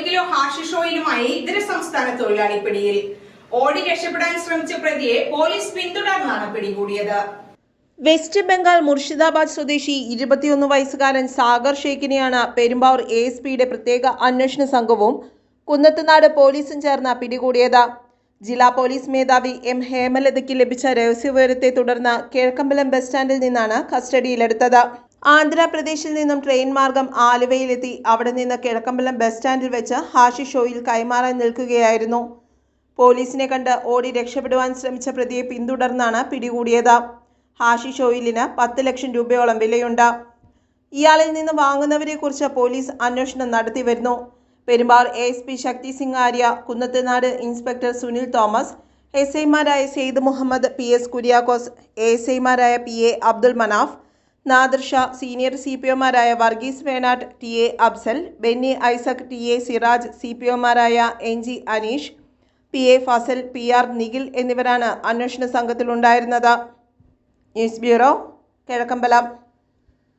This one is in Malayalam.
കിലോ ഹാഷിഷ് ഓയിലുമായി ഇതര സംസ്ഥാന തൊഴിലാളി പിടിയിൽ. ഓടി രക്ഷപ്പെടാൻ ശ്രമിച്ച പ്രതിയെ പോലീസ് പിന്തുടർന്നാണ് പിടികൂടിയത്. വെസ്റ്റ് ബംഗാൾ മുർഷിദാബാദ് സ്വദേശി 21 വയസ്സുകാരൻ സാഗർ ഷെയ്ഖിനെയാണ് പെരുമ്പാവൂർ ASPയുടെ പ്രത്യേക അന്വേഷണ സംഘവും കുന്നത്തുനാട് പോലീസും ചേർന്ന് പിടികൂടിയത്. ജില്ലാ പോലീസ് മേധാവി M. ഹേമലതയ്ക്ക് ലഭിച്ച രഹസ്യവിവരത്തെ തുടർന്ന് കിഴക്കമ്പലം ബസ് സ്റ്റാൻഡിൽ നിന്നാണ് കസ്റ്റഡിയിലെടുത്തത്. ആന്ധ്രാപ്രദേശിൽ നിന്നും ട്രെയിൻ മാർഗം ആലുവയിലെത്തി അവിടെ നിന്ന് കിഴക്കമ്പലം ബസ് സ്റ്റാൻഡിൽ വെച്ച് ഹാഷിഷ് ഓയിൽ കൈമാറാൻ നിൽക്കുകയായിരുന്നു. പോലീസിനെ കണ്ട് ഓടി രക്ഷപ്പെടുവാൻ ശ്രമിച്ച പ്രതിയെ പിന്തുടർന്നാണ് പിടികൂടിയത്. ഹാഷിഷ് ഓയിലിന് 10 ലക്ഷം രൂപയോളം വിലയുണ്ട്. ഇയാളിൽ നിന്ന് വാങ്ങുന്നവരെക്കുറിച്ച് പോലീസ് അന്വേഷണം നടത്തി വരുന്നു. Perumbavoor ASP Shakti Singh Arya, Kunnathunad inspector Sunil Thomas, SI-മാരായ സെയ്ദ് മുഹമ്മദ്, PS കുര്യാക്കോസ്, ASI-മാരായ PA അബ്ദുൾ മനാഫ്, നാദിർ ഷാ, സീനിയർ CPO-മാരായ Varghese Venatt, TA Afsal, Benny Isaac, TA Siraj, CPO-മാരായ NG Aneesh, PA Fazal, PR Nikhil എന്നിവരാണ് അന്വേഷണ സംഘത്തിലുണ്ടായിരുന്നത്. News bureau, Kizhakkambalam.